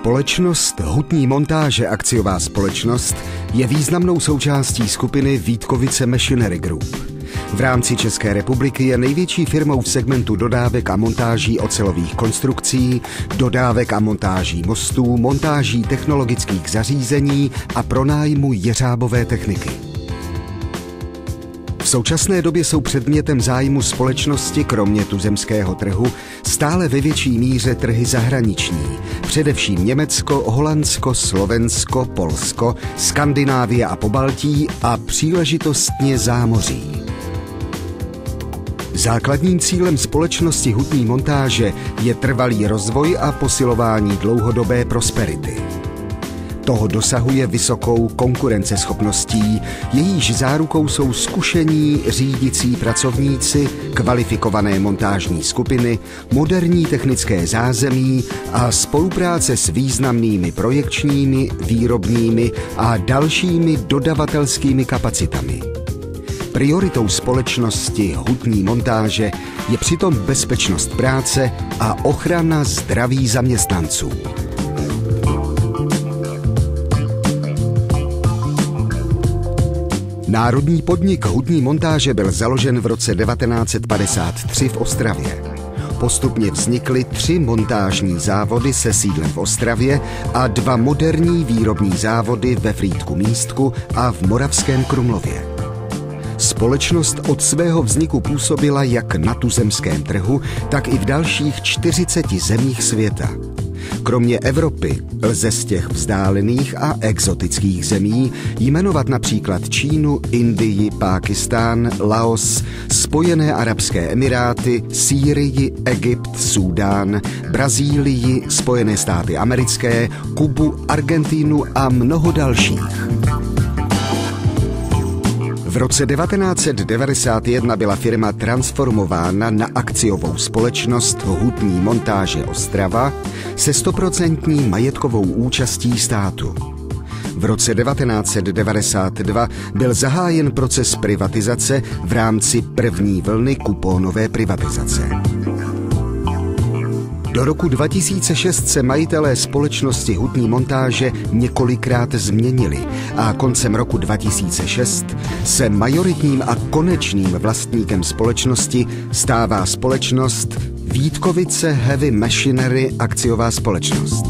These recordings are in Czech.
Společnost Hutní montáže akciová společnost je významnou součástí skupiny Vítkovice Machinery Group. V rámci České republiky je největší firmou v segmentu dodávek a montáží ocelových konstrukcí, dodávek a montáží mostů, montáží technologických zařízení a pronájmu jeřábové techniky. V současné době jsou předmětem zájmu společnosti kromě tuzemského trhu stále ve větší míře trhy zahraniční, především Německo, Holandsko, Slovensko, Polsko, Skandinávie a Pobaltí a příležitostně zámoří. Základním cílem společnosti Hutní montáže je trvalý rozvoj a posilování dlouhodobé prosperity. Toho dosahuje vysokou konkurenceschopností, jejíž zárukou jsou zkušení řídící pracovníci, kvalifikované montážní skupiny, moderní technické zázemí a spolupráce s významnými projekčními, výrobními a dalšími dodavatelskými kapacitami. Prioritou společnosti Hutní montáže je přitom bezpečnost práce a ochrana zdraví zaměstnanců. Národní podnik Hutní montáže byl založen v roce 1953 v Ostravě. Postupně vznikly 3 montážní závody se sídlem v Ostravě a 2 moderní výrobní závody ve Frýdku-Místku a v Moravském Krumlově. Společnost od svého vzniku působila jak na tuzemském trhu, tak i v dalších 40 zemích světa. Kromě Evropy lze z těch vzdálených a exotických zemí jmenovat například Čínu, Indii, Pákistán, Laos, Spojené arabské emiráty, Sýrii, Egypt, Súdán, Brazílii, Spojené státy americké, Kubu, Argentínu a mnoho dalších. V roce 1991 byla firma transformována na akciovou společnost Hutní montáže Ostrava se 100% majetkovou účastí státu. V roce 1992 byl zahájen proces privatizace v rámci první vlny kuponové privatizace. Do roku 2006 se majitelé společnosti Hutní montáže několikrát změnili a koncem roku 2006 se majoritním a konečným vlastníkem společnosti stává společnost Vítkovice Heavy Machinery akciová společnost.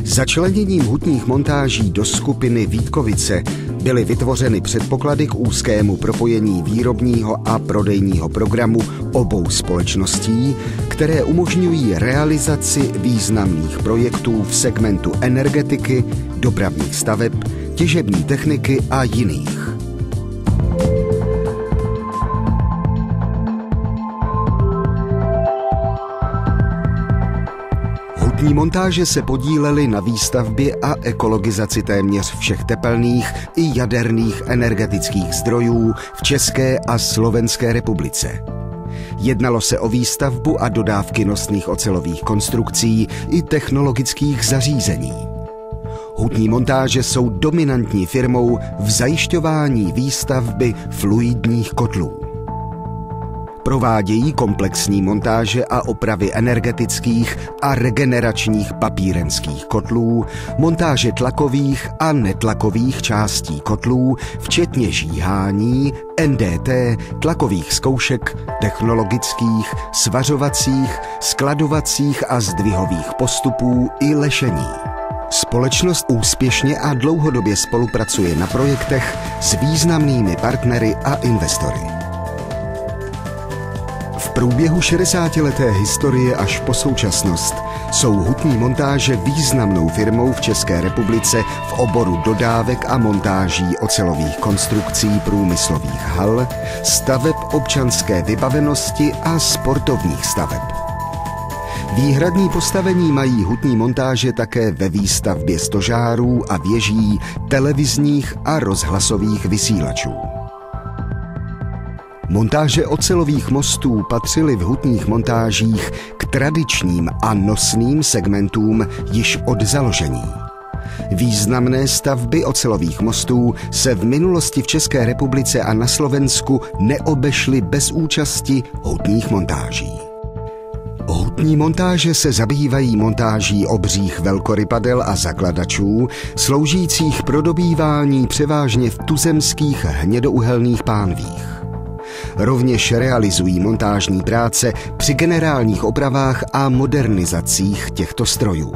Začleněním hutních montáží do skupiny Vítkovice byly vytvořeny předpoklady k úzkému propojení výrobního a prodejního programu obou společností, které umožňují realizaci významných projektů v segmentu energetiky, dopravních staveb, těžební techniky a jiných. Hutní montáže se podílely na výstavbě a ekologizaci téměř všech tepelných i jaderných energetických zdrojů v České a Slovenské republice. Jednalo se o výstavbu a dodávky nosných ocelových konstrukcí i technologických zařízení. Hutní montáže jsou dominantní firmou v zajišťování výstavby fluidních kotlů. Provádějí komplexní montáže a opravy energetických a regeneračních papírenských kotlů, montáže tlakových a netlakových částí kotlů, včetně žíhání, NDT, tlakových zkoušek, technologických, svařovacích, skladovacích a zdvihových postupů i lešení. Společnost úspěšně a dlouhodobě spolupracuje na projektech s významnými partnery a investory. V průběhu 60leté historie až po současnost jsou Hutní montáže významnou firmou v České republice v oboru dodávek a montáží ocelových konstrukcí průmyslových hal, staveb občanské vybavenosti a sportovních staveb. Výhradní postavení mají Hutní montáže také ve výstavbě stožárů a věží televizních a rozhlasových vysílačů. Montáže ocelových mostů patřily v hutních montážích k tradičním a nosným segmentům již od založení. Významné stavby ocelových mostů se v minulosti v České republice a na Slovensku neobešly bez účasti hutních montáží. Hutní montáže se zabývají montáží obřích velkorypadel a zakladačů, sloužících pro dobývání převážně v tuzemských hnědouhelných pánvích. Rovněž realizují montážní práce při generálních opravách a modernizacích těchto strojů.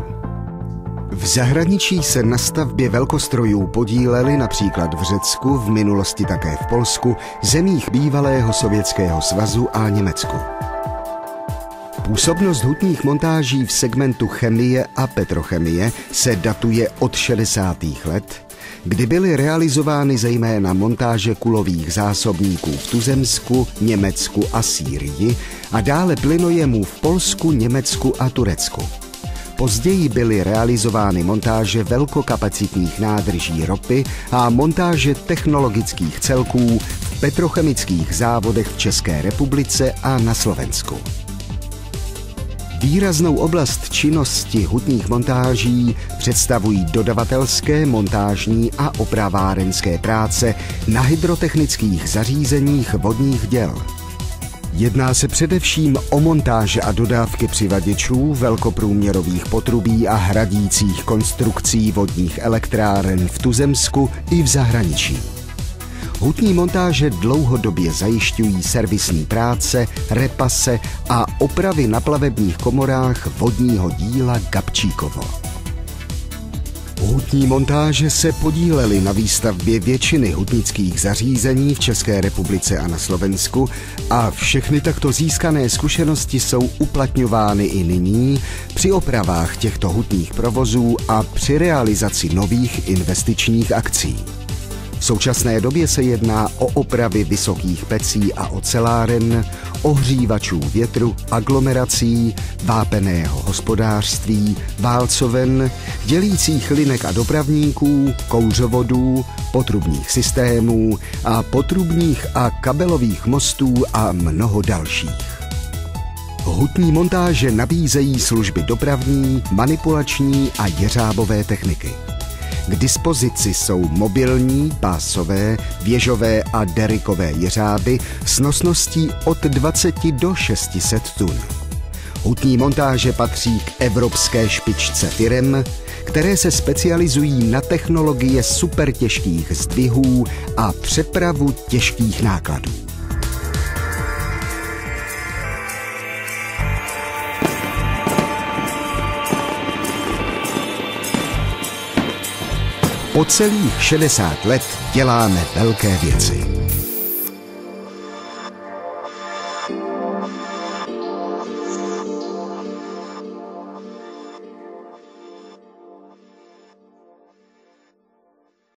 V zahraničí se na stavbě velkostrojů podíleli například v Řecku, v minulosti také v Polsku, zemích bývalého Sovětského svazu a Německu. Působnost hutních montáží v segmentu chemie a petrochemie se datuje od 60. let, kdy byly realizovány zejména montáže kulových zásobníků v tuzemsku, Německu a Sýrii a dále plynojemů v Polsku, Německu a Turecku. Později byly realizovány montáže velkokapacitních nádrží ropy a montáže technologických celků v petrochemických závodech v České republice a na Slovensku. Výraznou oblast činnosti hutních montáží představují dodavatelské, montážní a opravárenské práce na hydrotechnických zařízeních vodních děl. Jedná se především o montáže a dodávky přivaděčů, velkoprůměrových potrubí a hradících konstrukcí vodních elektráren v tuzemsku i v zahraničí. Hutní montáže dlouhodobě zajišťují servisní práce, repase a opravy na plavebních komorách vodního díla Gabčíkovo. Hutní montáže se podílely na výstavbě většiny hutnických zařízení v České republice a na Slovensku a všechny takto získané zkušenosti jsou uplatňovány i nyní při opravách těchto hutních provozů a při realizaci nových investičních akcí. V současné době se jedná o opravy vysokých pecí a oceláren, ohřívačů větru, aglomerací, vápenného hospodářství, válcoven, dělících linek a dopravníků, kouřovodů, potrubních systémů a potrubních a kabelových mostů a mnoho dalších. Hutní montáže nabízejí služby dopravní, manipulační a jeřábové techniky. K dispozici jsou mobilní, pásové, věžové a derikové jeřáby s nosností od 20 do 600 tun. Hutní montáže patří k evropské špičce firem, které se specializují na technologie supertěžkých zdvihů a přepravu těžkých nákladů. Po celých 60 let děláme velké věci.